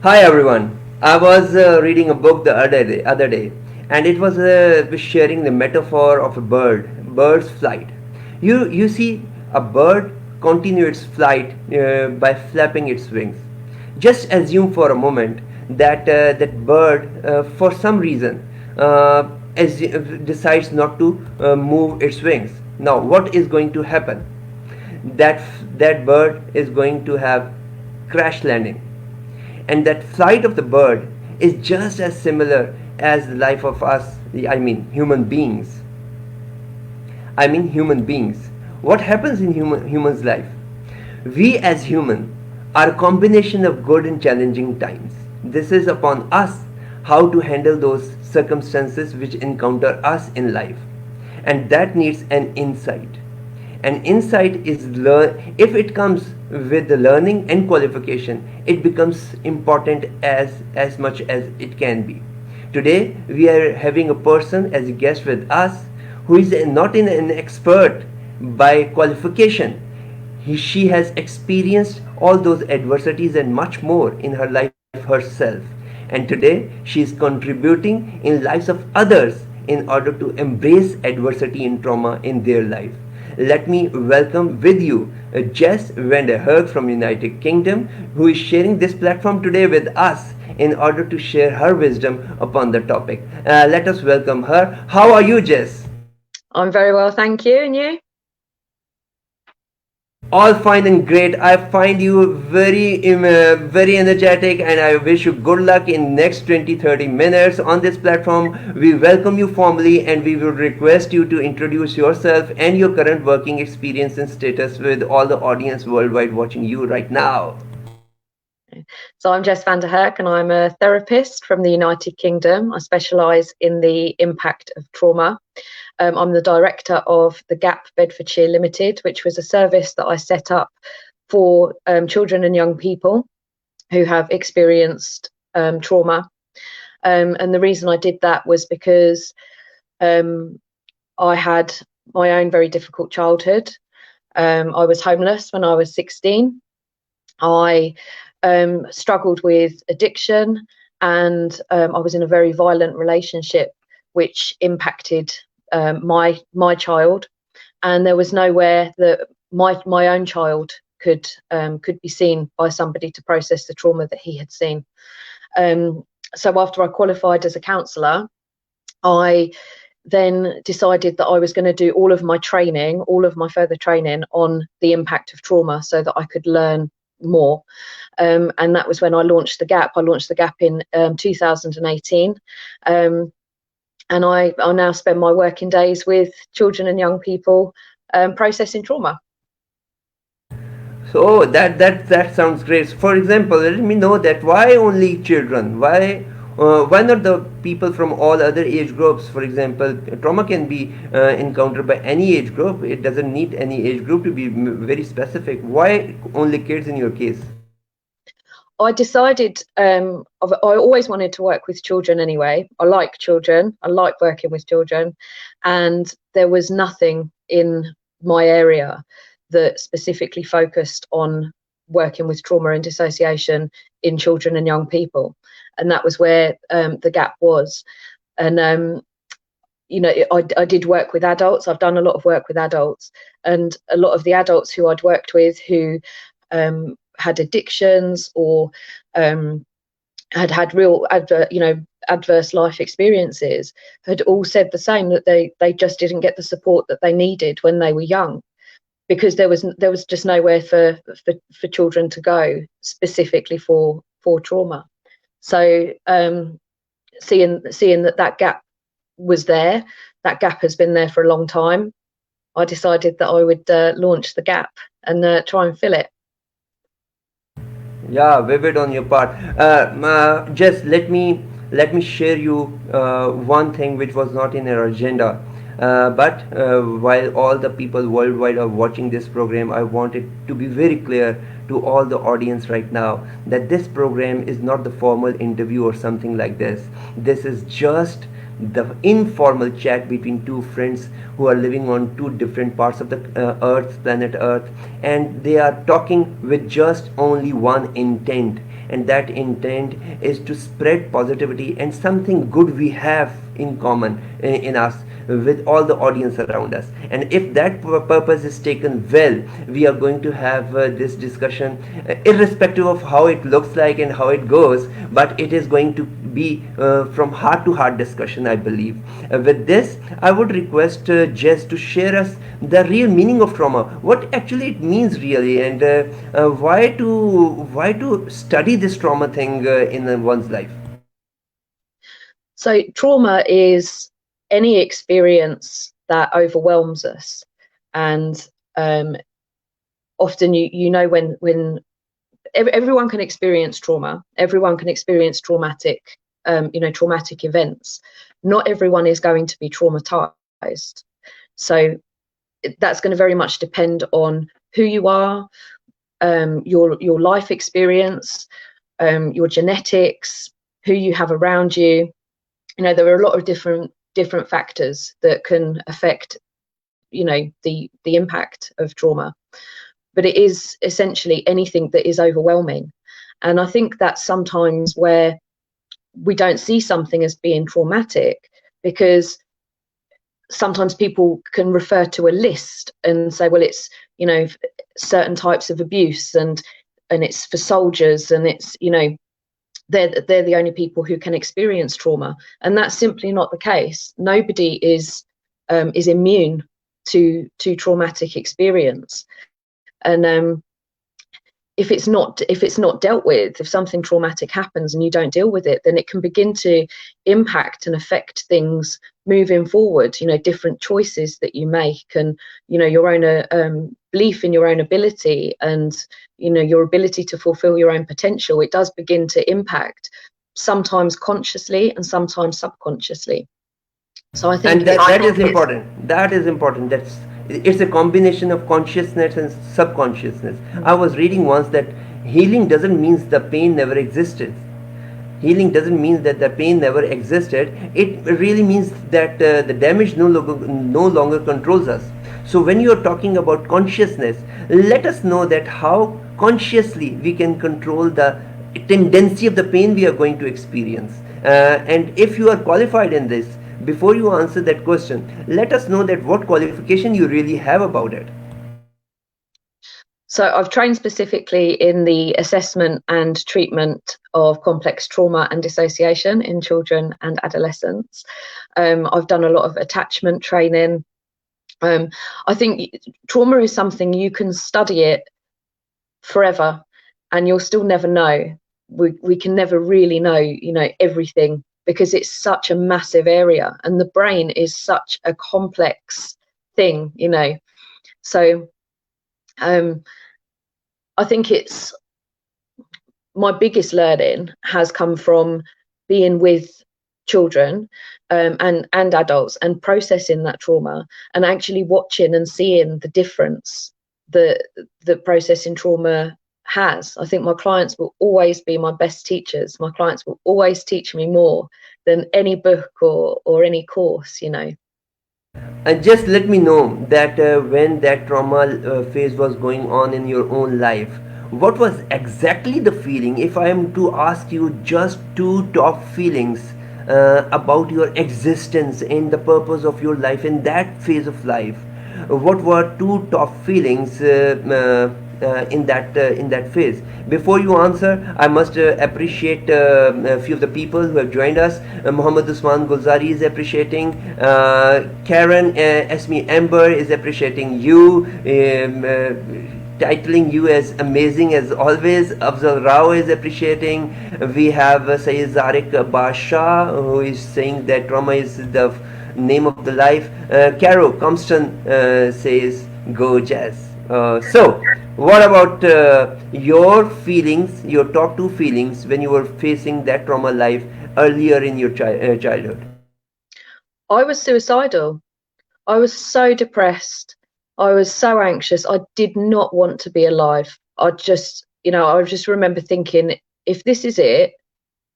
Hi everyone. I was reading a book the other day, and it was sharing the metaphor of a bird's flight. You see, a bird continue its flight by flapping its wings. Just assume for a moment that that bird, for some reason, uh, decides not to move its wings. Now, what is going to happen? That that bird is going to have crash landing, and that flight of the bird is just as similar as the life of us, human beings. What happens in humans life? We as human are a combination of good and challenging times. This is upon us how to handle those circumstances which encounter us in life, and that needs an insight. And insight is if it comes with the learning and qualification, it becomes important as much as it can be. Today we are having a person as a guest with us who is not an expert by qualification. She has experienced all those adversities and much more in her life herself, and today she is contributing in lives of others in order to embrace adversity and trauma in their life. Let me welcome with you Jess Van der HOECH from United Kingdom, who is sharing this platform today with us in order to share her wisdom upon the topic. Let us welcome her. How are you, Jess? I'm very well, thank you. And you? All fine and great. I find you very energetic, and I wish you good luck in next 20-30 minutes on this platform. We welcome you formally, and we will request you to introduce yourself and your current working experience and status with all the audience worldwide watching you right now. So I'm Jess Van der HOECH, and I'm a therapist from the United Kingdom. I specialise in the impact of trauma. I'm the director of the Gap Bedfordshire Limited, which was a service that I set up for children and young people who have experienced trauma. And the reason I did that was because I had my own very difficult childhood. I was homeless when I was 16. I struggled with addiction, and I was in a very violent relationship which impacted my child, and there was nowhere that my own child could be seen by somebody to process the trauma that he had seen. So after I qualified as a counsellor, I then decided that I was going to do all of my further training on the impact of trauma so that I could learn more. And that was when I launched the Gap. I launched the Gap in 2018. And I now spend my working days with children and young people processing trauma. So that sounds great. For example, let me know that why only children? Why not the people from all other age groups? For example, trauma can be encountered by any age group. It doesn't need any age group to be very specific. Why only kids in your case? I decided I always wanted to work with children anyway. I like children. I like working with children. And there was nothing in my area that specifically focused on working with trauma and dissociation in children and young people. And that was where the Gap was. And I did work with adults. I've done a lot of work with adults, and a lot of the adults who I'd worked with who had addictions or had real adverse life experiences had all said the same, that they just didn't get the support that they needed when they were young, because there was just nowhere for children to go specifically for trauma. So seeing that gap was there, that gap has been there for a long time, I decided that I would launch the Gap and try and fill it. Yeah, vivid on your part. Just let me share you one thing which was not in our agenda. But while all the people worldwide are watching this program, I want it to be very clear to all the audience right now that this program is not the formal interview or something like this. This is just the informal chat between two friends who are living on two different parts of the planet Earth, and they are talking with just only one intent, and that intent is to spread positivity and something good we have in common in us with all the audience around us. And if that purpose is taken well, we are going to have this discussion irrespective of how it looks like and how it goes, but it is going to be from heart to heart discussion, I believe. With this, I would request Jess to share us the real meaning of trauma, what actually it means really, and why to study this trauma thing in one's life. So trauma is any experience that overwhelms us, and often you know when everyone can experience trauma, everyone can experience traumatic traumatic events. Not everyone is going to be traumatized, so that's going to very much depend on who you are, your life experience, your genetics, who you have around you. You know, there are a lot of different factors that can affect, you know, the impact of trauma, but it is essentially anything that is overwhelming. And I think that's sometimes where we don't see something as being traumatic, because sometimes people can refer to a list and say, well, it's, you know, certain types of abuse, and it's for soldiers, and it's, you know, they're the only people who can experience trauma, and that's simply not the case. Nobody is immune to traumatic experience, and if it's not dealt with, if something traumatic happens and you don't deal with it, then it can begin to impact and affect things moving forward. You know, different choices that you make, and, you know, your own belief in your own ability, and, you know, your ability to fulfill your own potential. It does begin to impact, sometimes consciously and sometimes subconsciously. So I think, and that is important. That is important. It's a combination of consciousness and subconsciousness. I was reading once that healing doesn't mean the pain never existed. Healing doesn't mean that the pain never existed. It really means that the damage no longer controls us. So when you are talking about consciousness, let us know that how consciously we can control the tendency of the pain we are going to experience. And if you are qualified in this, before you answer that question, let us know that what qualification you really have about it. So I've trained specifically in the assessment and treatment of complex trauma and dissociation in children and adolescents. I've done a lot of attachment training. I think trauma is something you can study it forever and you'll still never know. We can never really know, you know, everything, because it's such a massive area and the brain is such a complex thing, you know. So I think it's my biggest learning has come from being with children and adults and processing that trauma, and actually watching and seeing the difference that processing trauma has. I think my clients will always be my best teachers. My clients will always teach me more than any book or any course, you know. And just let me know that when that trauma phase was going on in your own life, what was exactly the feeling? If I am to ask you just two top feelings about your existence and the purpose of your life in that phase of life, what were two top feelings in that phase? Before you answer, I must appreciate a few of the people who have joined us. Muhammad Usman Gulzari is appreciating. Karen Esme Amber is appreciating you. Titling you as amazing as always. Afzal Rao is appreciating. We have Sayyid Zarek Basha, who is saying that trauma is the name of the life. Caro Compston says go Jazz. So what about your feelings, your top two feelings when you were facing that trauma life earlier in your childhood? I was suicidal. I was so depressed. I was so anxious. I did not want to be alive. I just remember thinking, if this is it,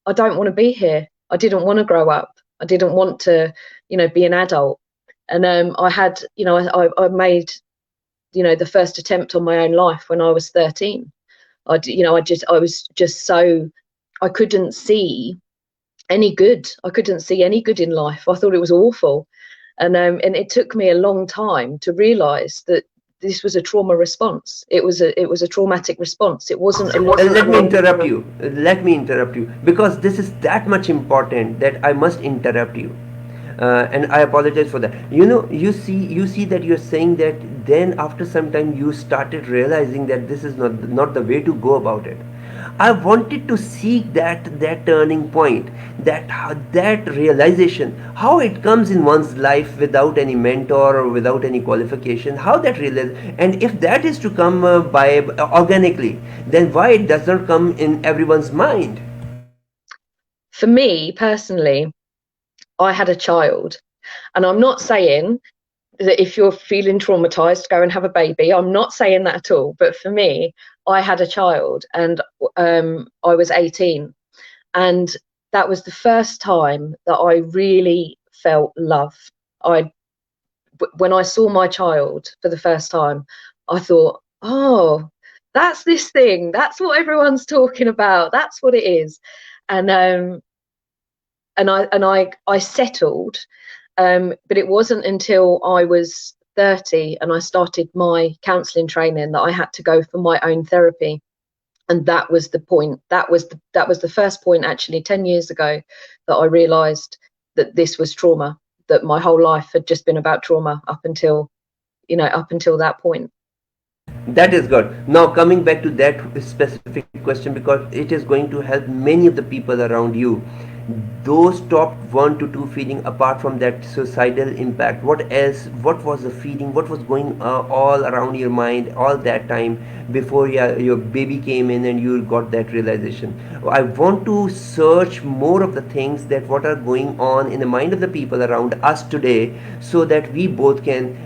I don't want to be here. I didn't want to grow up. I didn't want to, be an adult. And I had, I made, the first attempt on my own life when I was 13. I was just so, I couldn't see any good. I couldn't see any good in life. I thought it was awful. And it took me a long time to realize that this was a trauma response. It was a traumatic response. It wasn't. Let me interrupt you. Let me interrupt you because this is that much important that I must interrupt you. And I apologize for that. You see that you're saying that then after some time you started realizing that this is not the way to go about it. I wanted to seek that turning point, that realization, how it comes in one's life without any mentor or without any qualification, how that realize, and if that is to come by organically, then why it does not come in everyone's mind? For me personally, I had a child, and I'm not saying that if you're feeling traumatized, go and have a baby. I'm not saying that at all. But for me, I had a child, and I was 18, and that was the first time that I really felt love. When I saw my child for the first time, I thought, oh, that's this thing. That's what everyone's talking about. That's what it is. And I settled, but it wasn't until I was 30 and I started my counselling training that I had to go for my own therapy. And that was the point. That was the first point, actually, 10 years ago, that I realised that this was trauma, that my whole life had just been about trauma up until that point. That is good. Now coming back to that specific question, because it is going to help many of the people around you. Those top 1 to 2 feeling, apart from that suicidal impact, what else? What was the feeling? What was going all around your mind all that time before your baby came in and you got that realization? I want to search more of the things that what are going on in the mind of the people around us today, so that we both can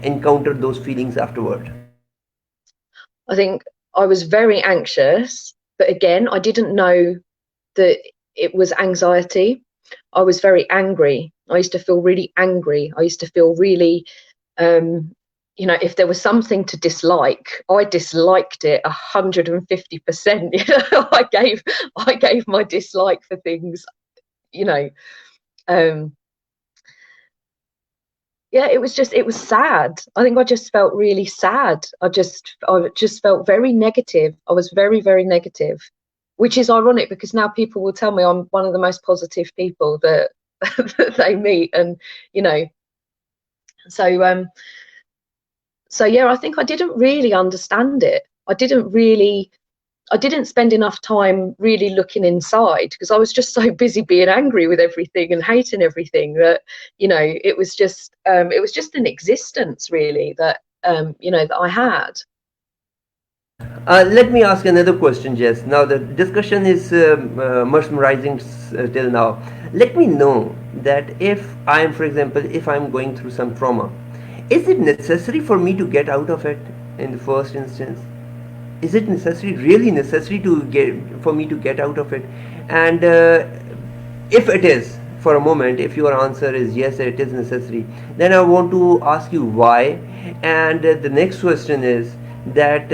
encounter those feelings afterward. I think I was very anxious, but again, I didn't know that it was anxiety. I was very angry. I used to feel really angry. I used to feel really, if there was something to dislike, I disliked it 150%. I gave my dislike for things, it was sad. I think I just felt really sad. I just felt very negative. I was very, very negative, which is ironic because now people will tell me I'm one of the most positive people that that they meet. And, so yeah, I think I didn't really understand it. I didn't spend enough time really looking inside because I was just so busy being angry with everything and hating everything that, it was just an existence really that, that I had. Let me ask another question, Jess. Now the discussion is mesmerizing till now. Let me know that if I'm, for example, if I'm going through some trauma, is it necessary for me to get out of it in the first instance? Is it really necessary for me to get out of it? And if it is, for a moment, if your answer is yes, it is necessary, then I want to ask you why. And the next question is that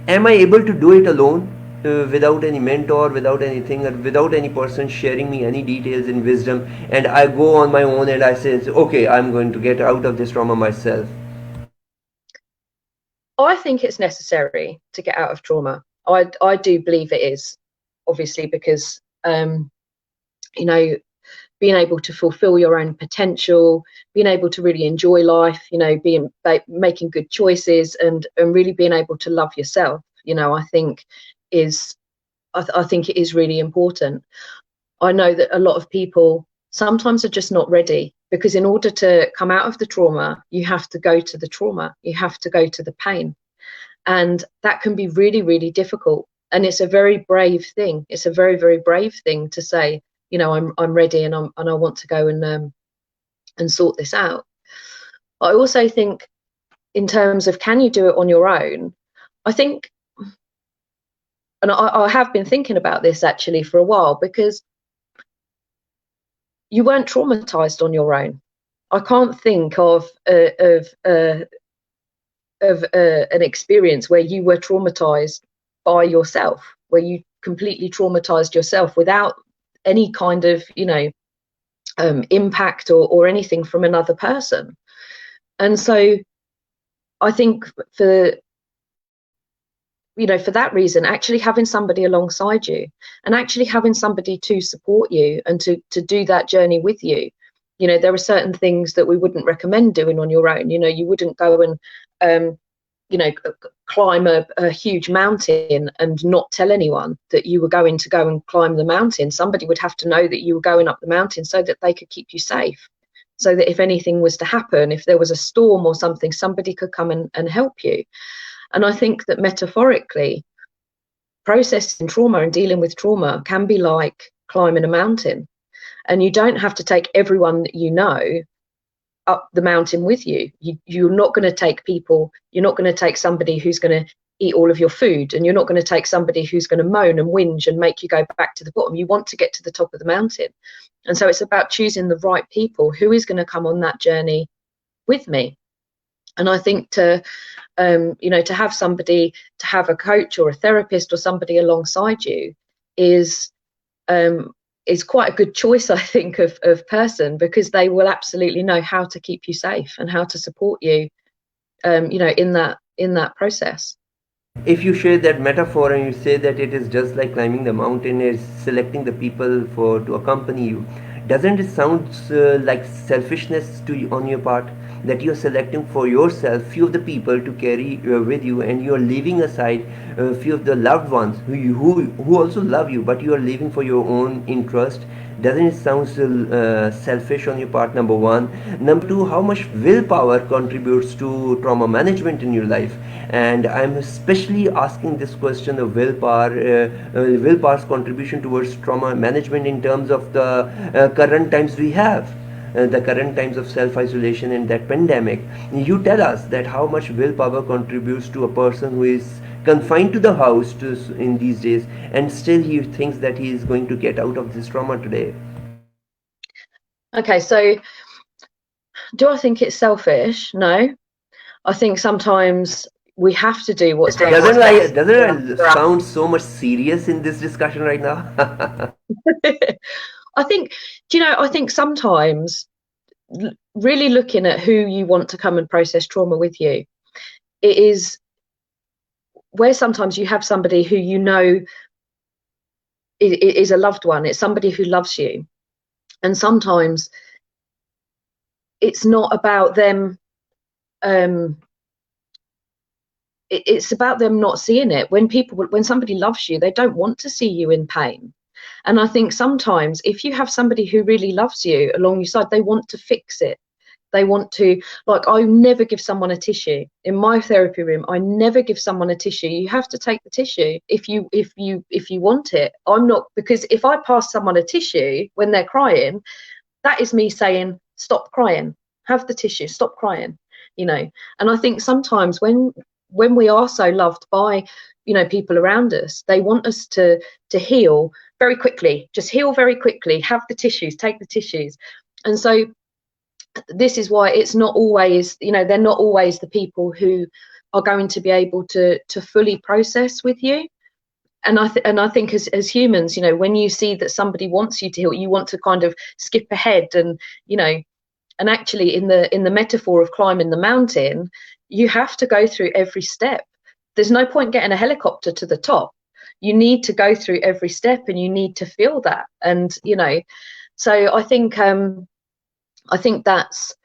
am I able to do it alone, without any mentor, without anything, or without any person sharing me any details and wisdom, and I go on my own and I say, okay, I'm going to get out of this trauma myself? I think it's necessary to get out of trauma. I do believe it is, obviously, because being able to fulfill your own potential, being able to really enjoy life, making good choices, and really being able to love yourself, I think I think it is really important. I know that a lot of people sometimes are just not ready, because in order to come out of the trauma, you have to go to the trauma, you have to go to the pain. And that can be really, really difficult. And it's a very brave thing. It's a very, very brave thing to say, I'm ready and I want to go and sort this out. I also think in terms of, can you do it on your own? I think, and I have been thinking about this actually for a while, because you weren't traumatized on your own. I can't think of an experience where you were traumatized by yourself, where you completely traumatized yourself without any kind of, you know, impact or anything from another person. And so I think for that reason, actually having somebody alongside you and actually having somebody to support you and to do that journey with you, you know, there are certain things that we wouldn't recommend doing on your own. You know, you wouldn't go and you know, climb a huge mountain and not tell anyone that you were going to go and climb the mountain. Somebody would have to know that you were going up the mountain so that they could keep you safe, so that if anything was to happen, if there was a storm or something, somebody could come and help you. And I think that metaphorically, processing trauma and dealing with trauma can be like climbing a mountain. And you don't have to take everyone that you know up the mountain with you. You're not going to take people, you're not going to take somebody who's going to eat all of your food, and you're not going to take somebody who's going to moan and whinge and make you go back to the bottom. You want to get to the top of the mountain. And so it's about choosing the right people who is going to come on that journey with me. And I think to you know, to have somebody, to have a coach or a therapist or somebody alongside you is quite a good choice, I think, of person, because they will absolutely know how to keep you safe and how to support you, you know, in that process. If you share that metaphor and you say that it is just like climbing the mountain, is selecting the people to accompany you, doesn't it sound like selfishness on your part, that you're selecting for yourself few of the people to carry with you, and you're leaving aside few of the loved ones who also love you, but you are leaving for your own interest? Doesn't it sound selfish on your part? Number one. Number two, how much willpower contributes to trauma management in your life? And I'm especially asking this question of willpower's contribution towards trauma management in terms of the current times we have. The current times of self-isolation and that pandemic. You tell us that how much willpower contributes to a person who is confined to the house in these days, and still he thinks that he is going to get out of this trauma today. Okay, so do I think it's selfish? No. I think sometimes we have to do what's best. Doesn't it sound so much serious in this discussion right now? I think, do you know, I think sometimes really looking at who you want to come and process trauma with you, it is where sometimes you have somebody who you know is a loved one. It's somebody who loves you. And sometimes it's not about them, it's about them not seeing it. When somebody loves you, they don't want to see you in pain. And I think sometimes if you have somebody who really loves you along your side, they want to fix it. They want to, like, I never give someone a tissue in my therapy room. I never give someone a tissue. You have to take the tissue if you want it. I'm not, because if I pass someone a tissue when they're crying, that is me saying, stop crying, have the tissue, stop crying, you know. And I think sometimes when we are so loved by, you know, people around us, they want us to heal very quickly, just heal very quickly, have the tissues, take the tissues. And so this is why it's not always, you know, they're not always the people who are going to be able to fully process with you. And I think as humans, you know, when you see that somebody wants you to heal, you want to kind of skip ahead, and, you know, and actually in the metaphor of climbing the mountain, you have to go through every step. There's no point getting a helicopter to the top. You need to go through every step, and you need to feel that. And, you know, so I think that's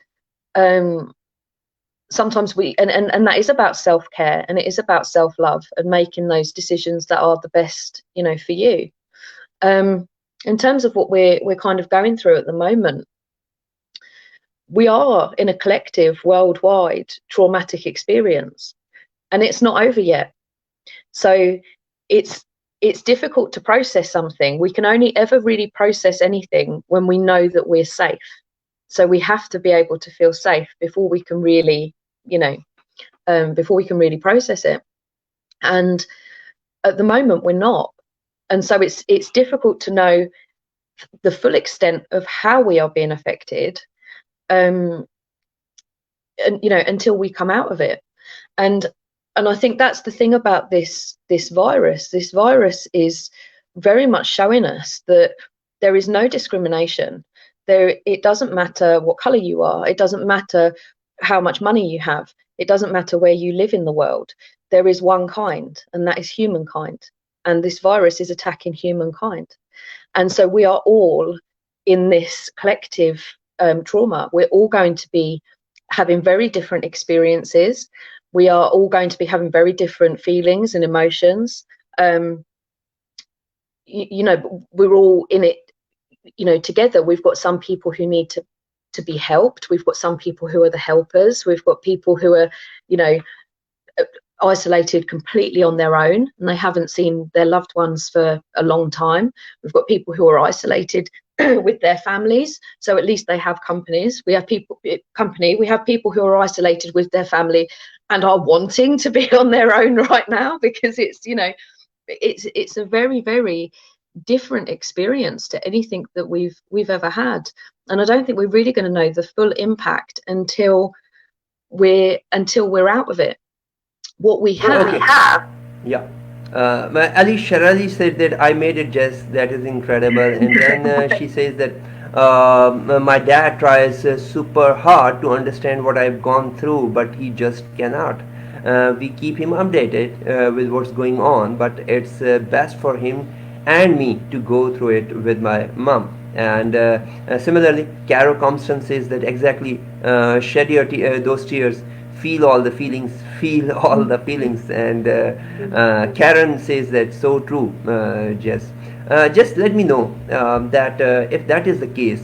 sometimes and that is about self-care, and it is about self-love and making those decisions that are the best, you know, for you. In terms of what we're kind of going through at the moment, we are in a collective worldwide traumatic experience, and it's not over yet. So it's difficult to process something. We can only ever really process anything when we know that we're safe. So we have to be able to feel safe before we can really, you know, before we can really process it. And at the moment we're not. And so it's difficult to know the full extent of how we are being affected, and until we come out of it. And I think that's the thing about this virus. This virus is very much showing us that there is no discrimination. It doesn't matter what color you are. It doesn't matter how much money you have. It doesn't matter where you live in the world. There is one kind, and that is humankind. And this virus is attacking humankind. And so we are all in this collective trauma. We're all going to be having very different experiences. We are all going to be having very different feelings and emotions. We're all in it, together. We've got some people who need to be helped. We've got some people who are the helpers. We've got people who are, isolated completely on their own, and they haven't seen their loved ones for a long time. We've got people who are isolated with their families, so at least they have companies. We have people who are isolated with their family and are wanting to be on their own right now, because it's a very, very different experience to anything that we've ever had. And I don't think we're really going to know the full impact until we're out of it. What we have. Yeah. Ali Sharali said that I made it, Jess. That is incredible. And then she says that my dad tries super hard to understand what I've gone through, but he just cannot. We keep him updated with what's going on, but it's best for him and me to go through it with my mom. And similarly, Caro Compton says that exactly, shed your those tears, feel all the feelings, and Karen says that so true, Jess. Just let me know that if that is the case,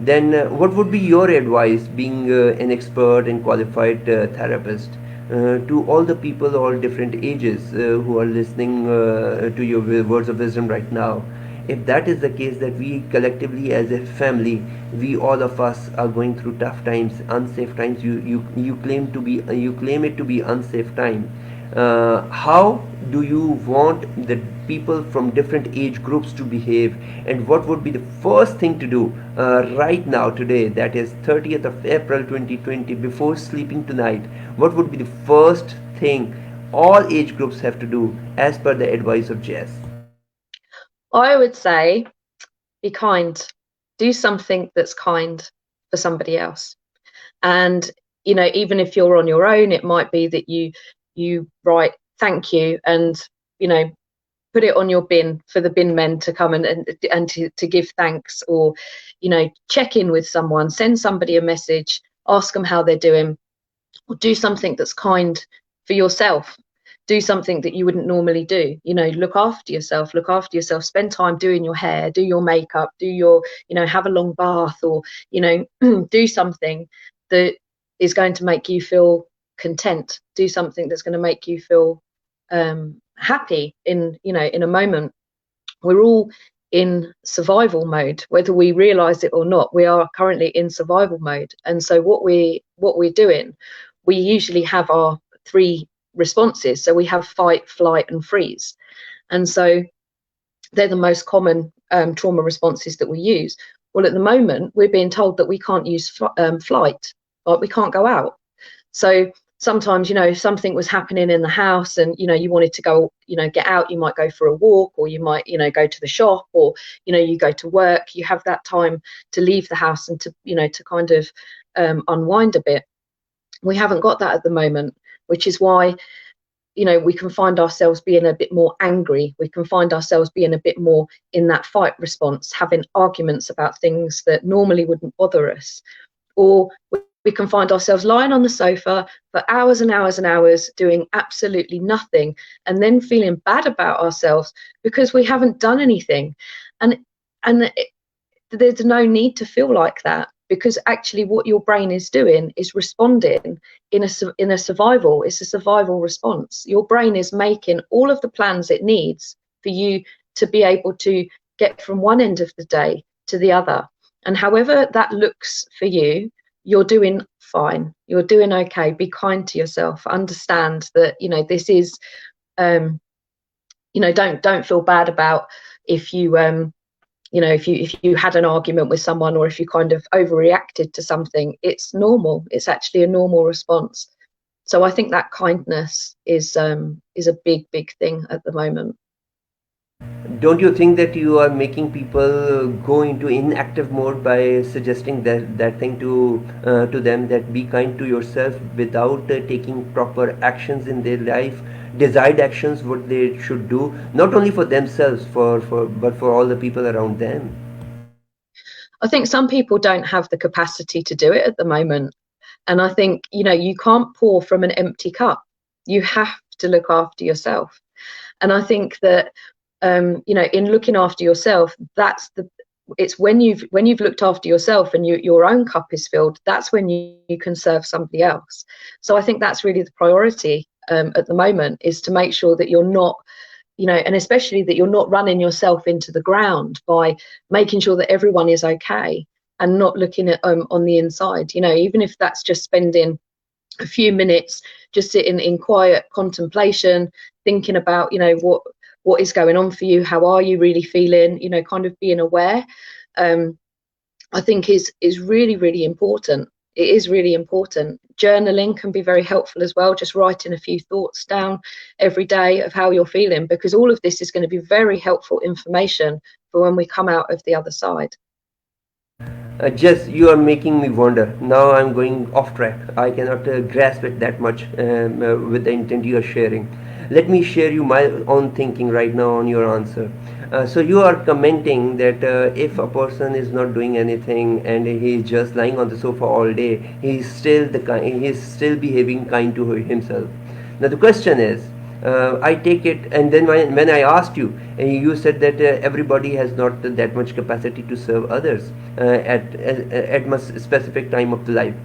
then what would be your advice, being an expert and qualified therapist, to all the people, all different ages, who are listening to your words of wisdom right now? If that is the case, that we collectively as a family, we all of us are going through tough times, unsafe times. You claim it to be unsafe time. How do you want the people from different age groups to behave, and what would be the first thing to do right now, today, that is 30th of April 2020, before sleeping tonight? What would be the first thing all age groups have to do as per the advice of Jess? I would say, be kind. Do something that's kind for somebody else. And even if you're on your own, it might be that you write thank you and put it on your bin for the bin men to come and to give thanks, or check in with someone, send somebody a message, ask them how they're doing, or do something that's kind for yourself. Do something that you wouldn't normally do. Look after yourself, spend time doing your hair, do your makeup, do your, have a long bath, or, do something that is going to make you feel content. Do something that's going to make you feel happy in a moment. We're all in survival mode, whether we realize it or not. We are currently in survival mode. And so what we're doing, we usually have our three responses. So we have fight, flight, and freeze, and so they're the most common trauma responses that we use. Well, at the moment, we're being told that we can't use flight, like we can't go out. So sometimes, if something was happening in the house and you wanted to go, get out, you might go for a walk, or you might go to the shop, or you go to work. You have that time to leave the house and to to kind of unwind a bit. We haven't got that at the moment, which is why we can find ourselves being a bit more angry. We can find ourselves being a bit more in that fight response, having arguments about things that normally wouldn't bother us. Or we can find ourselves lying on the sofa for hours and hours and hours doing absolutely nothing, and then feeling bad about ourselves because we haven't done anything. And there's no need to feel like that, because actually what your brain is doing is responding in a survival. It's a survival response. Your brain is making all of the plans it needs for you to be able to get from one end of the day to the other. And however that looks for you, you're doing fine. You're doing okay. Be kind to yourself. Understand that, this is, don't feel bad about if you, if you had an argument with someone, or if you kind of overreacted to something, it's normal. It's actually a normal response. So I think that kindness is a big thing at the moment. Don't you think that you are making people go into inactive mode by suggesting that thing to them, that be kind to yourself, without taking proper actions in their life, desired actions, what they should do, not only for themselves, but for all the people around them? I think some people don't have the capacity to do it at the moment. And I think, you can't pour from an empty cup. You have to look after yourself. And I think that, in looking after yourself, it's when you've looked after yourself and your own cup is filled, that's when you can serve somebody else. So I think that's really the priority at the moment, is to make sure that you're not, and especially that you're not running yourself into the ground by making sure that everyone is okay, and not looking at on the inside. Even if that's just spending a few minutes just sitting in quiet contemplation, thinking about what is going on for you, how are you really feeling, kind of being aware, I think is really important. It is really important. Journaling can be very helpful as well, just writing a few thoughts down every day of how you're feeling, because all of this is going to be very helpful information for when we come out of the other side. Jess, you are making me wonder. Now I'm going off track. I cannot grasp it that much with the intent you are sharing. Let me share you my own thinking right now on your answer. So you are commenting that if a person is not doing anything and he is just lying on the sofa all day, he is still behaving kind to himself. Now the question is, I take it, and then when I asked you, you said that everybody has not that much capacity to serve others at much specific time of the life.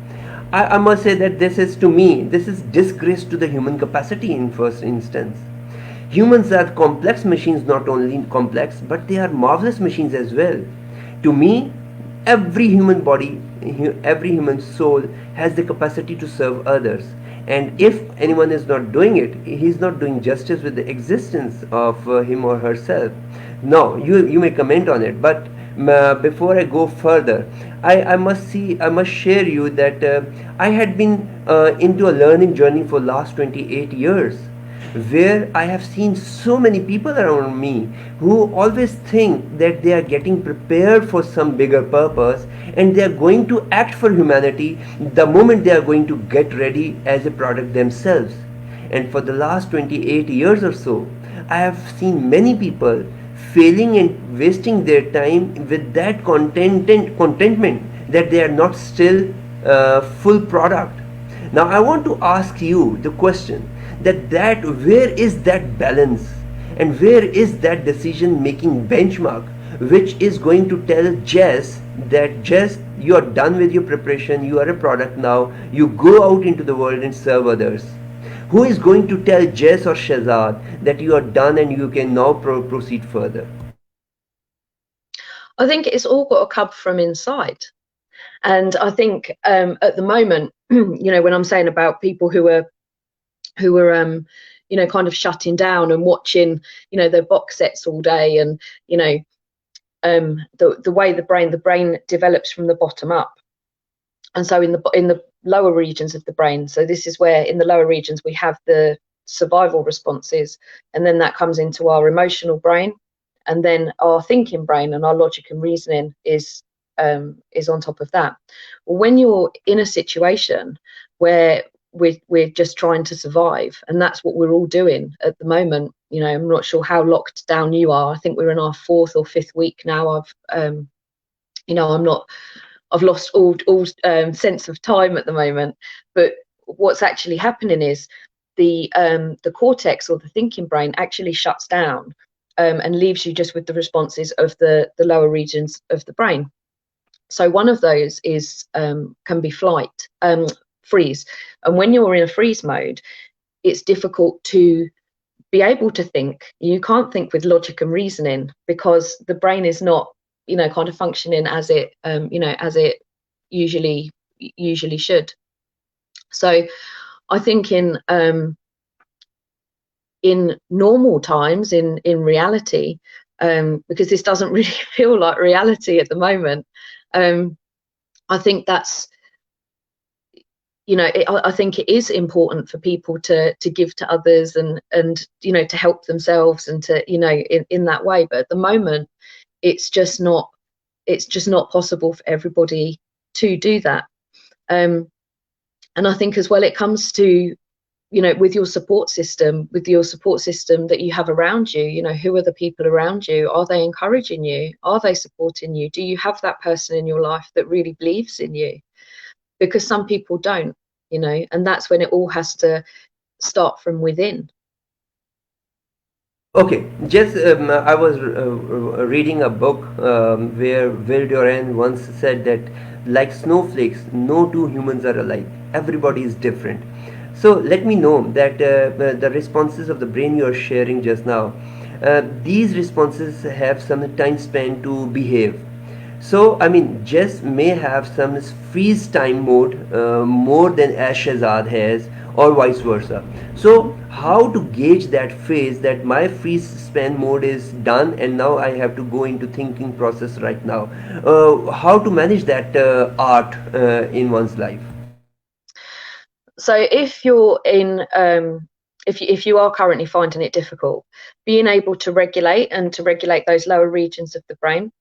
I must say that to me, this is disgrace to the human capacity in first instance. Humans are complex machines, not only complex, but they are marvelous machines as well. To me, every human body, every human soul has the capacity to serve others. And if anyone is not doing it, he is not doing justice with the existence of him or herself. Now, you may comment on it, but before I go further, I must share you that I had been into a learning journey for last 28 years, where I have seen so many people around me who always think that they are getting prepared for some bigger purpose, and they are going to act for humanity the moment they are going to get ready as a product themselves. And for the last 28 years or so, I have seen many people failing and wasting their time with that contentment that they are not still full product. Now I want to ask you the question, that where is that balance, and where is that decision making benchmark which is going to tell Jess that, Jess, you are done with your preparation, you are a product now, you go out into the world and serve others? Who is going to tell Jess or Shahzad that you are done and you can now proceed further? I think it's all got to come from inside. And I think at the moment, when I'm saying about people who are kind of shutting down and watching their box sets all day, and the way the brain develops from the bottom up. And so in the lower regions of the brain, so this is where in the lower regions we have the survival responses, and then that comes into our emotional brain, and then our thinking brain, and our logic and reasoning is on top of that. Well, when you're in a situation where we're just trying to survive, and that's what we're all doing at the moment. I'm not sure how locked down you are. I think we're in our 4th or 5th week now. I've lost all sense of time at the moment. But what's actually happening is the cortex, or the thinking brain, actually shuts down and leaves you just with the responses of the lower regions of the brain. So one of those is can be freeze. And when you're in a freeze mode, it's difficult to be able to think. You can't think with logic and reasoning, because the brain is not kind of functioning as it as it usually should. So I think in normal times, in reality, because this doesn't really feel like reality at the moment. I think that's, I think it is important for people to give to others and to help themselves and to, in that way. But at the moment, it's just not possible for everybody to do that. And I think as well, it comes to, with your support system that you have around you, who are the people around you? Are they encouraging you? Are they supporting you? Do you have that person in your life that really believes in you? Because some people don't, and that's when it all has to start from within. Okay, just I was reading a book where Will Durant once said that, like snowflakes, no two humans are alike. Everybody is different. So let me know that the responses of the brain you are sharing just now, these responses have some time span to behave. So I mean, Jess may have some freeze time mode more than as Shahzad has, or vice versa. So how to gauge that phase that my freeze span mode is done and now I have to go into thinking process right now? How to manage that art in one's life? So if you're in, if you are currently finding it difficult, being able to regulate those lower regions of the brain,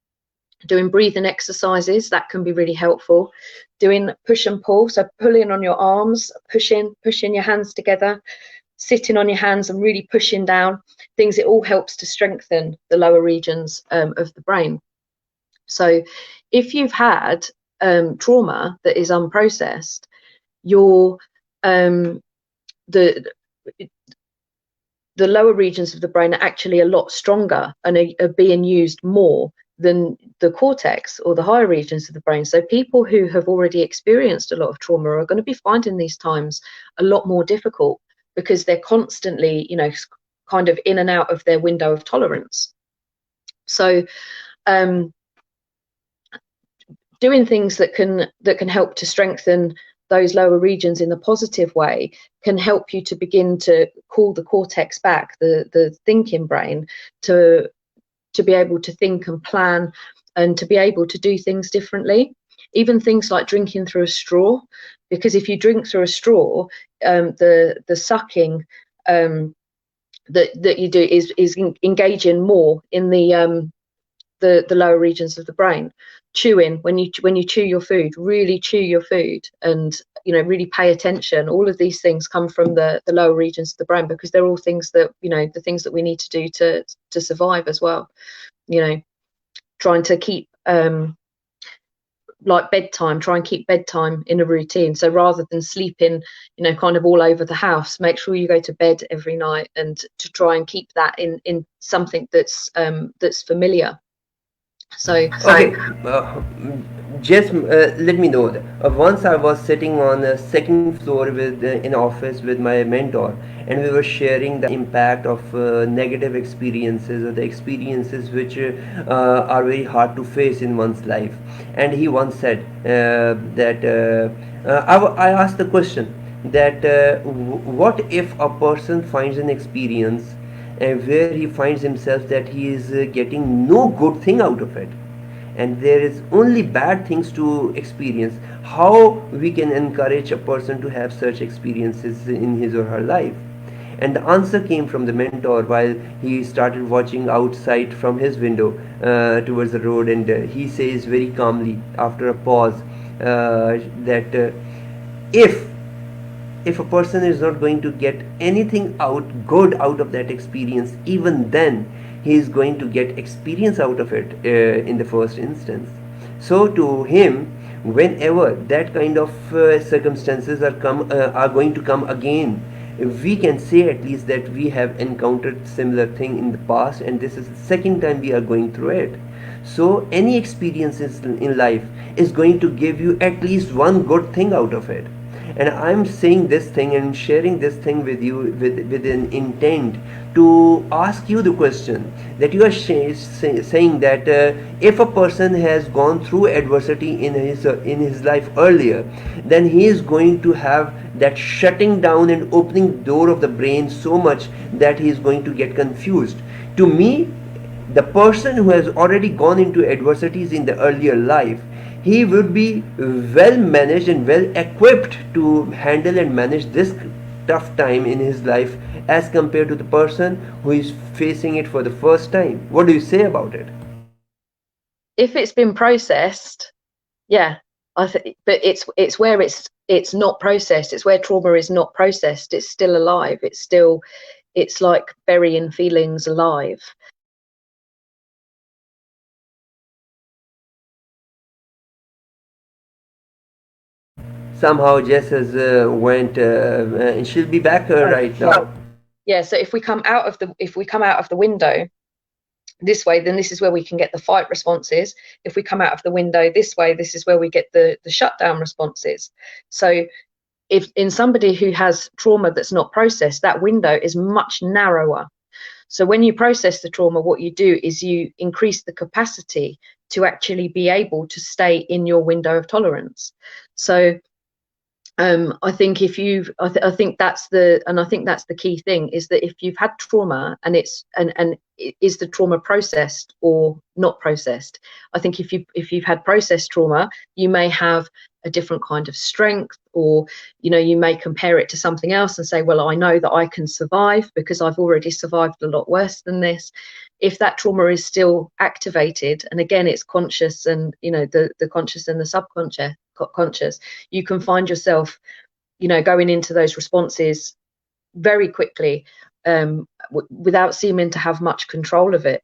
doing breathing exercises, that can be really helpful. Doing push and pull, so pulling on your arms, pushing your hands together, sitting on your hands and really pushing down things. It all helps to strengthen the lower regions of the brain. So if you've had trauma that is unprocessed, your the lower regions of the brain are actually a lot stronger and are being used more than the cortex or the higher regions of the brain. So people who have already experienced a lot of trauma are going to be finding these times a lot more difficult because they're constantly, kind of in and out of their window of tolerance. So doing things that can help to strengthen those lower regions in the positive way can help you to begin to call the cortex back, the thinking brain, to be able to think and plan and to be able to do things differently. Even things like drinking through a straw, because if you drink through a straw, the sucking that you do is engaging more in the lower regions of the brain. Chewing, when you chew your food, really chew your food and really pay attention. All of these things come from the lower regions of the brain because they're all things that the things that we need to do to survive as well. Trying to keep like bedtime, try and keep bedtime in a routine. So rather than sleeping kind of all over the house, make sure you go to bed every night and to try and keep that in something that's familiar. So okay, just let me know that. Once I was sitting on the second floor with in office with my mentor, and we were sharing the impact of negative experiences or the experiences which are very hard to face in one's life. And he once said that I asked the question that what if a person finds an experience where he finds himself that he is getting no good thing out of it, and there is only bad things to experience. How we can encourage a person to have such experiences in his or her life? And the answer came from the mentor while he started watching outside from his window towards the road, and he says very calmly after a pause that if a person is not going to get anything good out of that experience, even then he is going to get experience out of it in the first instance. So to him, whenever that kind of circumstances are going to come again, we can say at least that we have encountered similar thing in the past, and this is the second time we are going through it. So any experiences in life is going to give you at least one good thing out of it. And I'm saying this thing and sharing this thing with you with an intent to ask you the question that you are saying that if a person has gone through adversity in his life earlier, then he is going to have that shutting down and opening door of the brain so much that he is going to get confused. To me, The person who has already gone into adversities in the earlier life, he would be well managed and well equipped to handle and manage this tough time in his life as compared to the person who is facing it for the first time. What do you say about it? If it's been processed, yeah, but it's where it's not processed. It's where trauma is not processed. It's still alive. It's like burying feelings alive. Somehow Jess has went and she'll be back right now. Yeah, so if we come out of the window this way, then this is where we can get the fight responses. If we come out of the window this way, this is where we get the shutdown responses. So if in somebody who has trauma that's not processed, that window is much narrower. So when you process the trauma, what you do is you increase the capacity to actually be able to stay in your window of tolerance. So I think if you've, I think that's the key thing, is that if you've had trauma and is the trauma processed or not processed? I think if you've had processed trauma, you may have a different kind of strength, or you may compare it to something else and say, well, I know that I can survive because I've already survived a lot worse than this. If that trauma is still activated, and again it's conscious, and the conscious and the subconscious conscious, you can find yourself going into those responses very quickly, without seeming to have much control of it.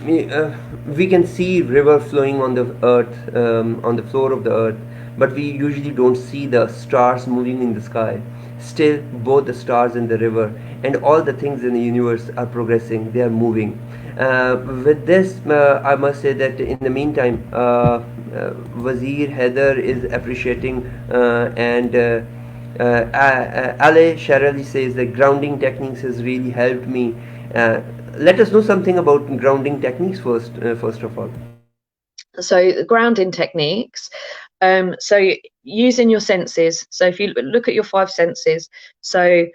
We can see river flowing on the earth, on the floor of the earth, but we usually don't see the stars moving in the sky. Still, both the stars and the river and all the things in the universe are progressing, they are moving. With this, I must say that in the meantime, Wazir Heather is appreciating, and Ale Sharali says that grounding techniques has really helped me. Let us know something about grounding techniques first of all. So the grounding techniques, so using your senses. So if you look at your 5 senses, so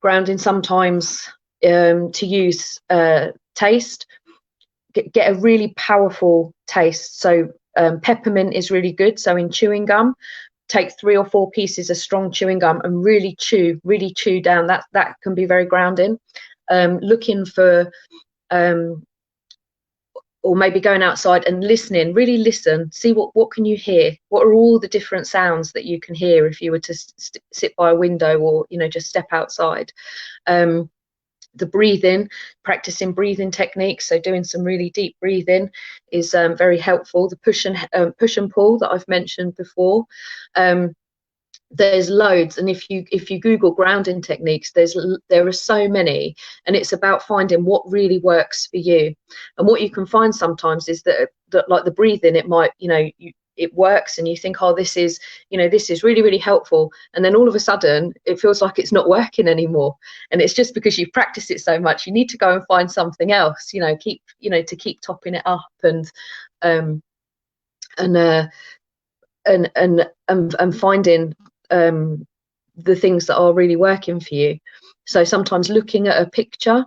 grounding sometimes to use taste, get a really powerful taste. So peppermint is really good. So in chewing gum, take 3 or 4 pieces of strong chewing gum and really chew down. That can be very grounding. Looking for or maybe going outside and listening, really listen, see what can you hear, what are all the different sounds that you can hear if you were to sit by a window, or just step outside. The breathing, practicing breathing techniques, so doing some really deep breathing is very helpful. The push and pull that I've mentioned before, there's loads, and if you Google grounding techniques, there are so many, and it's about finding what really works for you. And what you can find sometimes is that like the breathing, it might it works and you think, oh, this is really, really helpful, and then all of a sudden it feels like it's not working anymore, and it's just because you've practiced it so much. You need to go and find something else, to keep topping it up, and finding the things that are really working for you. So sometimes looking at a picture,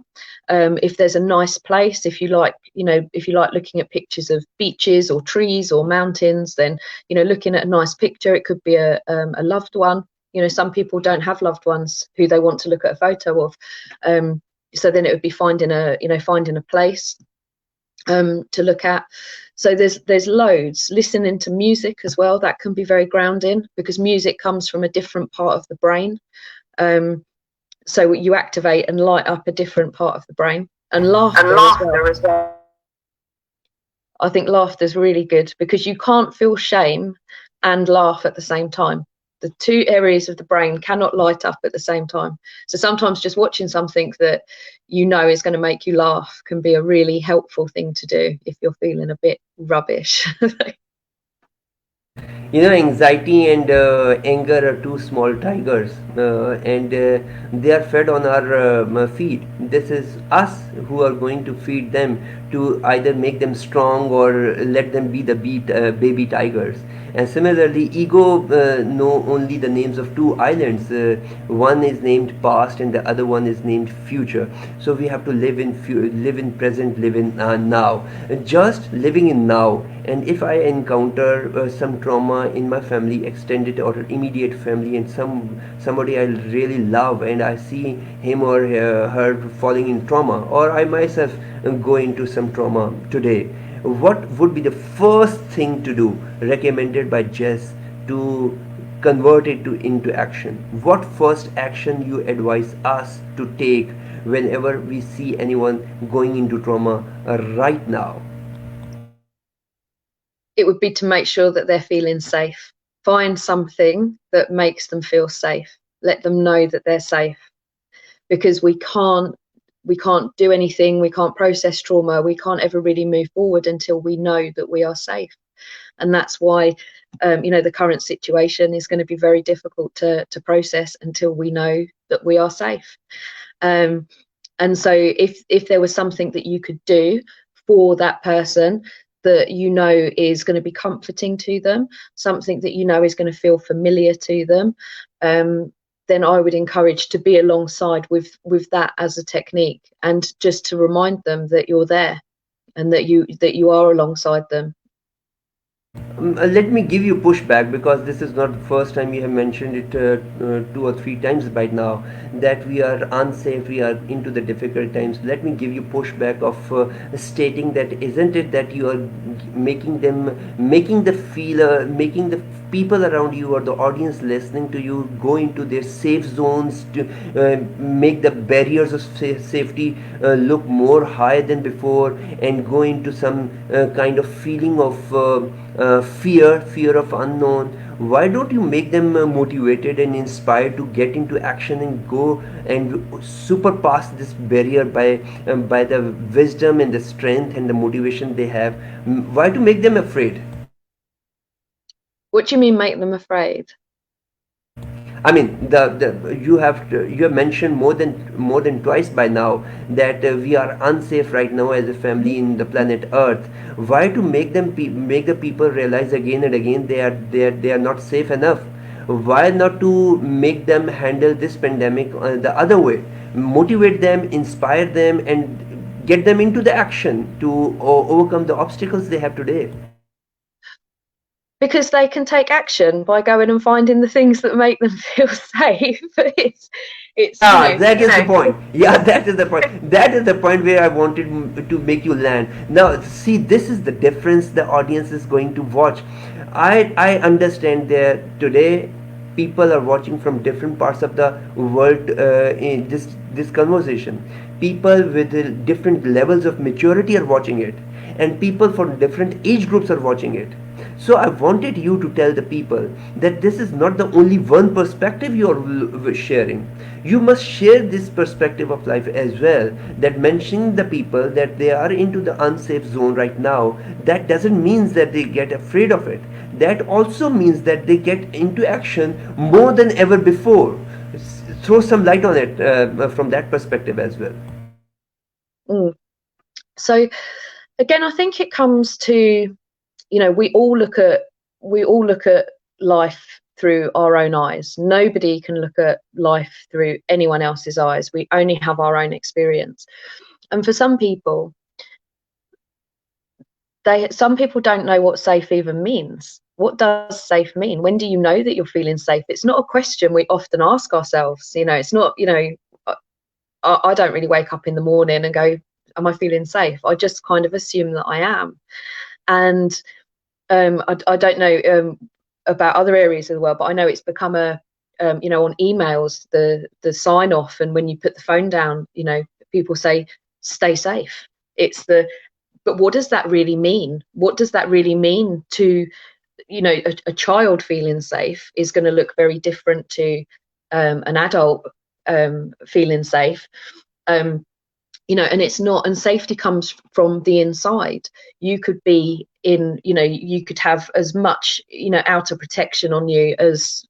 if there's a nice place, if you like looking at pictures of beaches or trees or mountains, then looking at a nice picture. It could be a loved one. Some people don't have loved ones who they want to look at a photo of, so then it would be finding a place to look at. So there's loads. Listening to music as well, that can be very grounding, because music comes from a different part of the brain. So you activate and light up a different part of the brain. And laughter as well. I think laughter is really good, because you can't feel shame and laugh at the same time. The 2 areas of the brain cannot light up at the same time. So sometimes just watching something that is going to make you laugh can be a really helpful thing to do if you're feeling a bit rubbish. Anxiety and anger are 2 small tigers, and they are fed on our feed. This is us who are going to feed them, to either make them strong or let them be the baby tigers. And similarly, ego know only the names of two islands. One is named past and the other one is named future. So we have to live in live in present, live in now, just living in now. And if I encounter some trauma in my family, extended or immediate family, and somebody I really love, and I see him or her falling in trauma, or I myself go into some trauma today, what would be the first thing to do recommended by Jess to convert it into action? What first action you advise us to take whenever we see anyone going into trauma right now? It would be to make sure that they're feeling safe. Find something that makes them feel safe. Let them know that they're safe, because we can't do anything, we can't process trauma, we can't ever really move forward until we know that we are safe. And that's why the current situation is going to be very difficult to process until we know that we are safe. And so if there was something that you could do for that person that you know is going to be comforting to them, something that you know is going to feel familiar to them, then I would encourage to be alongside with that as a technique, and just to remind them that you're there and that you are alongside them. Let me give you pushback, because this is not the first time you have mentioned it 2 or 3 times by now, that we are unsafe, we are into the difficult times. Let me give you pushback of stating that isn't it that you are making the people around you or the audience listening to you go into their safe zones, to make the barriers of safety look more high than before, and go into some kind of feeling of fear of unknown? Why don't you make them motivated and inspired to get into action and go and super past this barrier by the wisdom and the strength and the motivation they have? Why to make them afraid? What do you mean, make them afraid? I mean, you have mentioned more than twice by now that we are unsafe right now as a family in the planet Earth. Why to make make the people realize again and again they are not safe enough? Why not to make them handle this pandemic the other way? Motivate them, inspire them, and get them into the action to overcome the obstacles they have today. Because they can take action by going and finding the things that make them feel safe. It's That is the point. Yeah, that is the point. That is the point where I wanted to make you land. Now, see, this is the difference the audience is going to watch. I understand that today people are watching from different parts of the world in this conversation. People with different levels of maturity are watching it, and people from different age groups are watching it. So I wanted you to tell the people that this is not the only one perspective you are sharing. You must share this perspective of life as well. That mentioning the people that they are into the unsafe zone right now, that doesn't mean that they get afraid of it. That also means that they get into action more than ever before. Throw some light on it from that perspective as well. So again, I think it comes to, we all look at life through our own eyes. Nobody can look at life through anyone else's eyes. We only have our own experience. And for some people don't know what safe even means. What does safe mean? When do you know that you're feeling safe? It's not a question we often ask ourselves. It's not, I don't really wake up in the morning and go, am I feeling safe? I just kind of assume that I am. And I don't know about other areas of the world, but I know it's become on emails, the sign off, and when you put the phone down, people say, stay safe. But what does that really mean? What does that really mean to, a child feeling safe is going to look very different to an adult feeling safe. And it's not, and safety comes from the inside. You could be you could have as much, outer protection on you as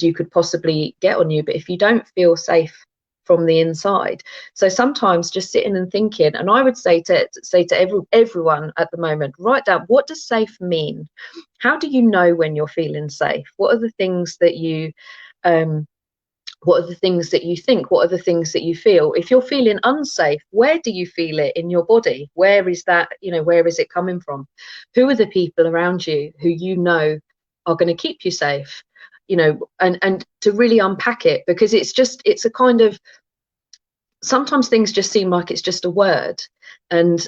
you could possibly get on you. But if you don't feel safe from the inside. So sometimes just sitting and thinking, and I would say to everyone at the moment, write down, what does safe mean? How do you know when you're feeling safe? What are the things that you what are the things that you think? What are the things that you feel? If you're feeling unsafe, where do you feel it in your body? Where is that, where is it coming from? Who are the people around you who you know are going to keep you safe? And to really unpack it, because it's a kind of, sometimes things just seem like it's just a word. And,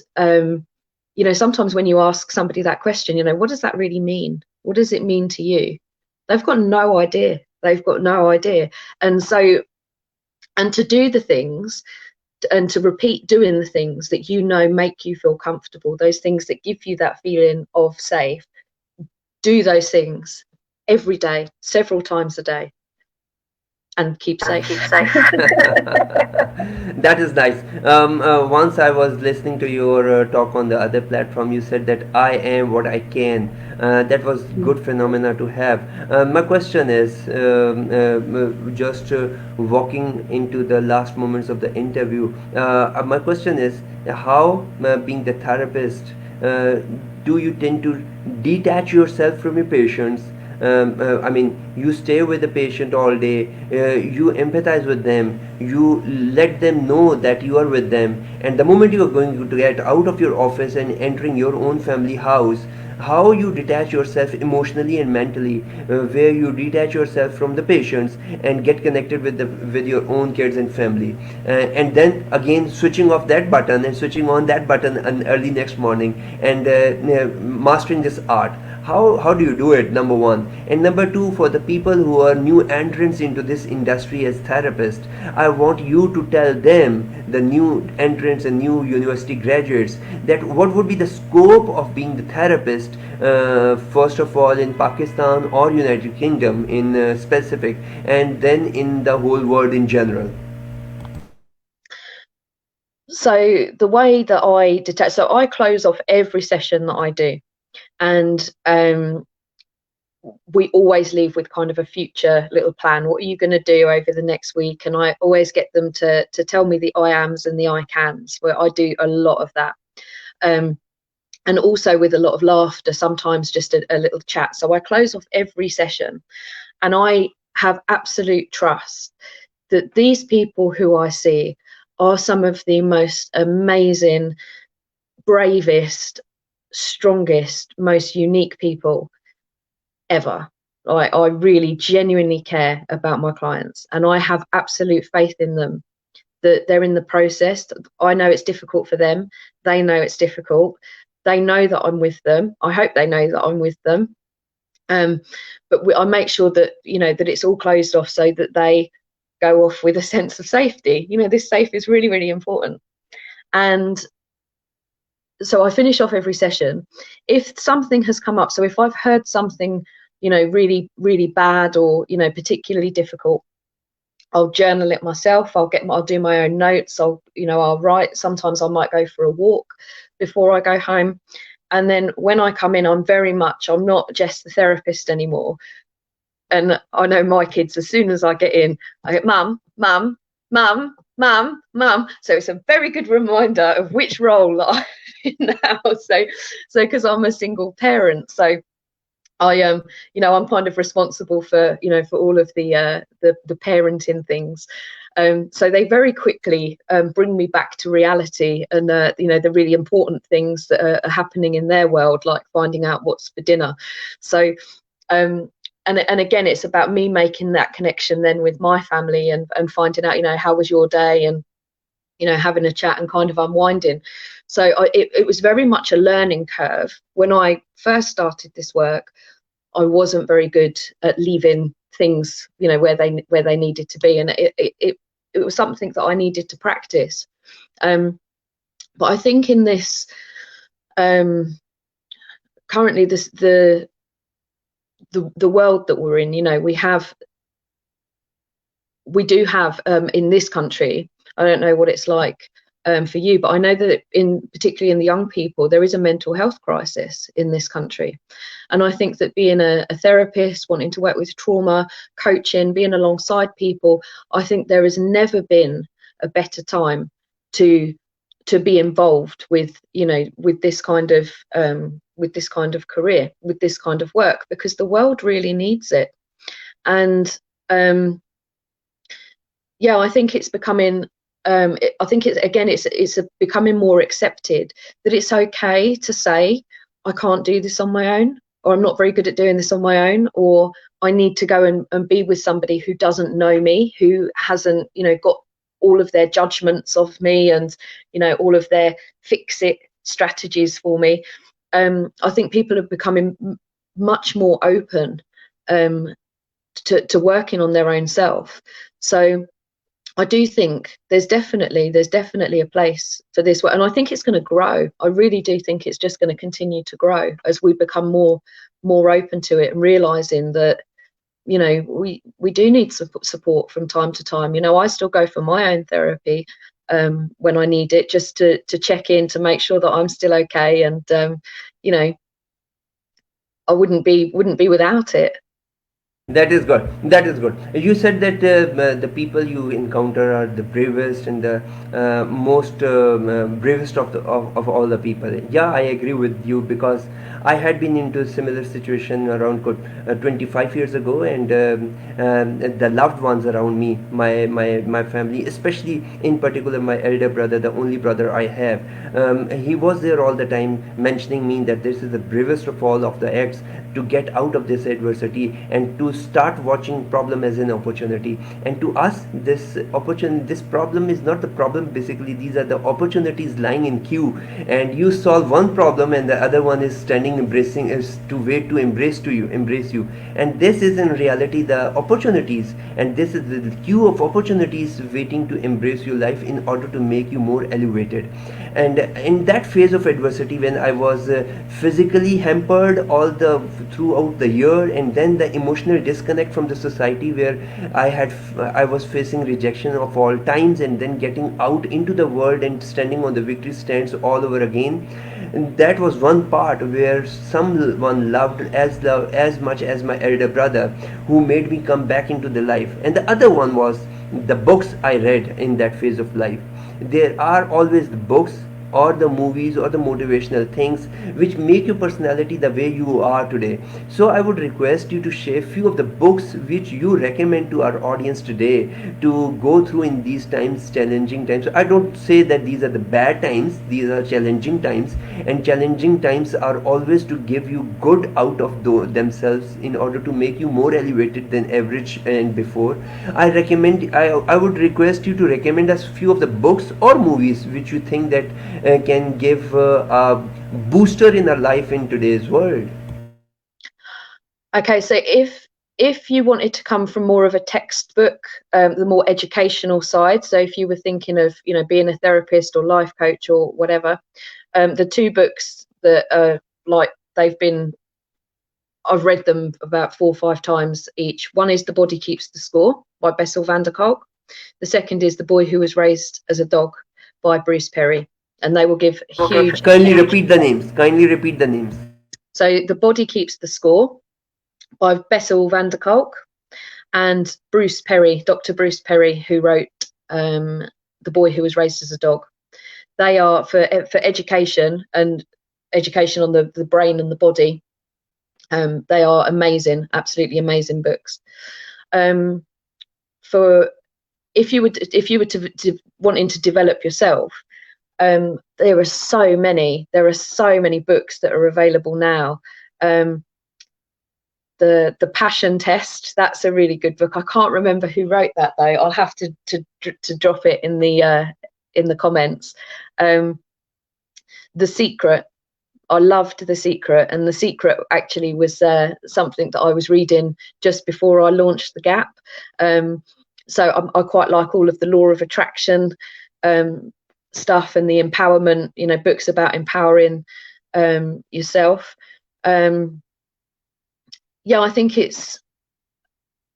sometimes when you ask somebody that question, what does that really mean? What does it mean to you? They've got no idea. They've got no idea. And so, and to do the things and to repeat doing the things that make you feel comfortable, those things that give you that feeling of safe, do those things every day, several times a day, and keep safe. That is nice. Once I was listening to your talk on the other platform, you said that I am what I can. That was good phenomena to have. My question is, just walking into the last moments of the interview, my question is, how, being the therapist, do you tend to detach yourself from your patients? I mean, you stay with the patient all day, you empathize with them, you let them know that you are with them, and the moment you are going to get out of your office and entering your own family house, how you detach yourself emotionally and mentally, where you detach yourself from the patients and get connected with your own kids and family, and then again switching off that button and switching on that button early next morning, and mastering this art. How do you do it, number one? And number two, for the people who are new entrants into this industry as therapists, I want you to tell them, the new entrants and new university graduates, that what would be the scope of being the therapist, first of all in Pakistan or United Kingdom in specific, and then in the whole world in general. So the way that I detach, so I close off every session that I do, and we always leave with kind of a future little plan. What are you going to do over the next week? And I always get them to tell me the I ams and the I cans, where I do a lot of that. And also with a lot of laughter, sometimes just a little chat. So I close off every session, and I have absolute trust that these people who I see are some of the most amazing, bravest, strongest, most unique people ever. I really genuinely care about my clients, and I have absolute faith in them, that they're in the process. I know it's difficult for them. They know it's difficult. They know that I'm with them. I hope they know that I'm with them. But I make sure that, that it's all closed off, so that they go off with a sense of safety. This safe is really, really important. And so I finish off every session. If something has come up, so if I've heard something, really, really bad or, particularly difficult, I'll journal it myself. I'll do my own notes. I'll write. Sometimes I might go for a walk before I go home. And then when I come in, I'm not just the therapist anymore. And I know my kids, as soon as I get in, I go, mum, mum, mum, mum, mum. So it's a very good reminder of which role I'm in now. So because I'm a single parent, so I I'm kind of responsible for for all of the parenting things. So they very quickly bring me back to reality, and the really important things that are happening in their world, like finding out what's for dinner. So and again, it's about me making that connection then with my family, and finding out how was your day, and having a chat and kind of unwinding. So it was very much a learning curve. When I first started this work, I wasn't very good at leaving things where they needed to be, and it was something that I needed to practice. But I think in this currently the world that we're in, we do have in this country, I don't know what it's like for you, but I know that particularly in the young people, there is a mental health crisis in this country. And I think that being a therapist, wanting to work with trauma, coaching, being alongside people, I think there has never been a better time to be involved with, with this kind of career, with this kind of work, because the world really needs it. And I think it's becoming I think it's becoming more accepted that it's okay to say, I can't do this on my own, or I'm not very good at doing this on my own, or I need to go and be with somebody who doesn't know me, who hasn't, got all of their judgments of me and, all of their fix-it strategies for me. I think people are becoming much more open to working on their own self. So I do think there's definitely a place for this work, and I think it's going to grow. I really do think it's just going to continue to grow as we become more open to it, and realizing that, we do need support from time to time. I still go for my own therapy when I need it, just to check in, to make sure that I'm still okay, and I wouldn't be without it. That is good. That is good. You said that the people you encounter are the bravest and the most bravest of all the people. Yeah, I agree with you, because I had been into a similar situation around 25 years ago, and the loved ones around me, my family, especially in particular my elder brother, the only brother I have, he was there all the time mentioning me that this is the bravest of all of the acts to get out of this adversity and to start watching problem as an opportunity. And to us, this problem is not the problem. Basically, these are the opportunities lying in queue, and you solve one problem and the other one is standing embracing, is to wait to embrace you. And this is in reality the opportunities, and this is the queue of opportunities waiting to embrace your life in order to make you more elevated. And in that phase of adversity, when I was physically hampered throughout the year, and then the emotional disconnect from the society, where I was facing rejection of all times, and then getting out into the world and standing on the victory stands all over again. And that was one part where someone loved as much as my elder brother, who made me come back into the life. And the other one was the books I read in that phase of life. There are always the books or the movies or the motivational things which make your personality the way you are today. So I would request you to share few of the books which you recommend to our audience today to go through in these times, challenging times. I don't say that these are the bad times, these are challenging times, and challenging times are always to give you good out of themselves in order to make you more elevated than average and before. I would request you to recommend us few of the books or movies which you think that can give a booster in our life in today's world. Okay, so if you wanted to come from more of a textbook, the more educational side, so if you were thinking of being a therapist or life coach or whatever, the two books that are I've read them about 4 or 5 times each. One is The Body Keeps the Score by Bessel van der Kolk. The second is The Boy Who Was Raised as a Dog by Bruce Perry. And they will give huge... Kindly repeat the names. So The Body Keeps the Score by Bessel van der Kolk, and Bruce Perry, Dr. Bruce Perry, who wrote The Boy Who Was Raised as a Dog. They are for education, and education on the brain and the body. They are amazing, absolutely amazing books. For if you were to wanting to develop yourself, there are so many books that are available now. The Passion Test, that's a really good book. I can't remember who wrote that though. I'll have to drop it in the comments. The Secret, I loved The Secret, and The Secret actually was something that I was reading just before I launched the Gap. So I quite like all of the law of attraction stuff, and the empowerment, books about empowering yourself. I think it's,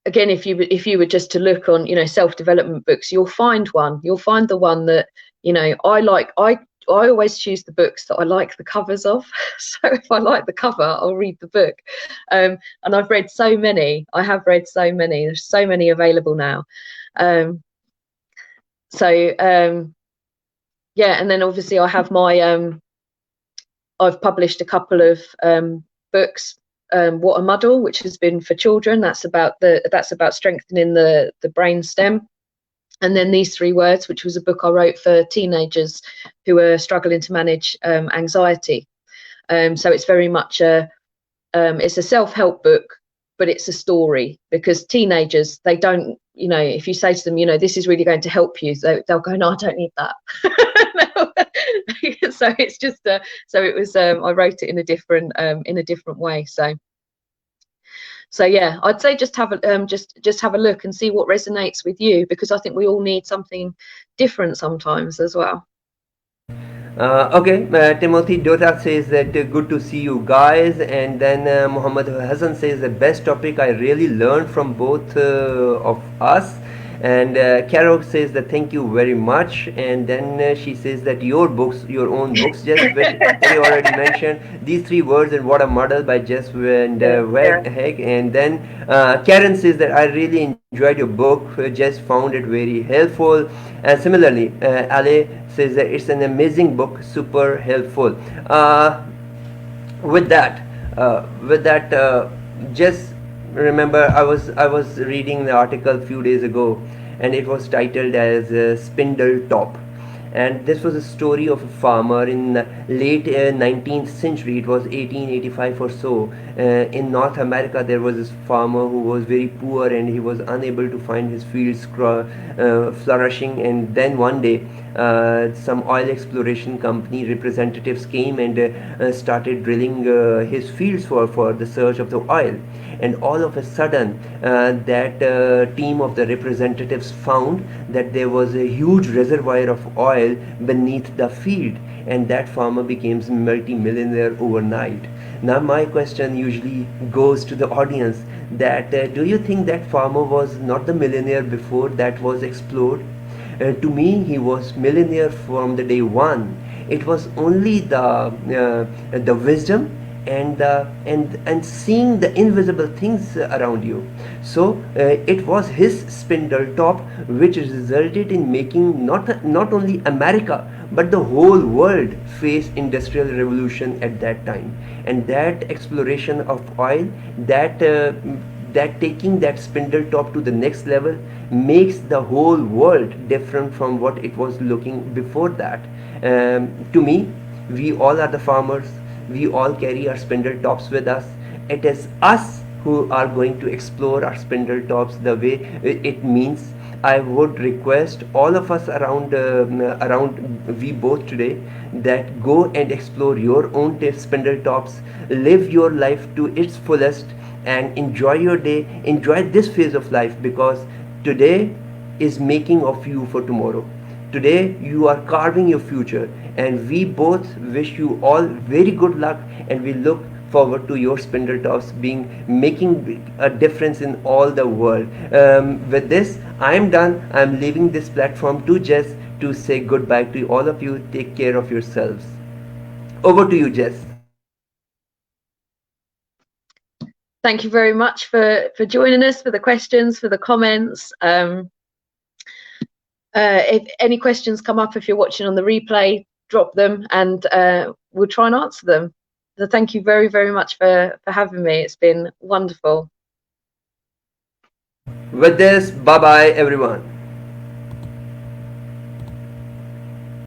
again, if you were just to look on self-development books, you'll find the one that You know, I always choose the books that I like the covers of. So if I like the cover, I'll read the book. And I've read so many. I have read so many. There's so many available now. Yeah, and then obviously I have my I've published a couple of books. What a Muddle, which has been for children. That's about strengthening the brain stem. And then These Three Words, which was a book I wrote for teenagers who are struggling to manage anxiety. So it's very much it's a self-help book, but it's a story, because teenagers, they don't, you know, if you say to them, you know, this is really going to help you, they'll go, no, I don't need that. So it's just so it was I wrote it in a different way. So yeah, I'd say just have a just have a look and see what resonates with you, because I think we all need something different sometimes as well. Okay, Timothy Dota says that good to see you guys, and then Muhammad Hassan says the best topic, I really learned from both of us. And Carol says that thank you very much, and then she says that your own books, Jess, which we already mentioned, These Three Words and What a Muddle by Jess Van der HOECH. And then Karen says that I really enjoyed your book, Jess found it very helpful. And similarly, Ale says that it's an amazing book, super helpful. With that, just remember, I was reading the article a few days ago, and it was titled as Spindle Top. And this was a story of a farmer in the late 19th century. It was 1885 or so. In North America, there was this farmer who was very poor, and he was unable to find his fields flourishing. And then one day, some oil exploration company representatives came and started drilling his fields for the search of the oil. And all of a sudden, that team of the representatives found that there was a huge reservoir of oil beneath the field, and that farmer became multi-millionaire overnight. Now my question usually goes to the audience, that do you think that farmer was not the millionaire before that was explored? To me, he was millionaire from the day one. It was only the wisdom and seeing the invisible things around you. So it was his spindle top which resulted in making not only America but the whole world face industrial revolution at that time. And that exploration of oil, that taking that spindle top to the next level, makes the whole world different from what it was looking before that. To me, we all are the farmers. We all carry our spindle tops with us. It is us who are going to explore our spindle tops the way it means. I would request all of us around we both today, that go and explore your own spindle tops, live your life to its fullest, and enjoy your day, enjoy this phase of life, because today is making of you for tomorrow. Today you are carving your future, and we both wish you all very good luck, and we look forward to your spindle tops making a difference in all the world. With this, I am done. I am leaving this platform to Jess to say goodbye to all of you. Take care of yourselves. Over to you, Jess. Thank you very much for joining us, for the questions, for the comments. If any questions come up, if you're watching on the replay, drop them, and we'll try and answer them. So thank you very, very much for having me. It's been wonderful. With this, bye bye everyone.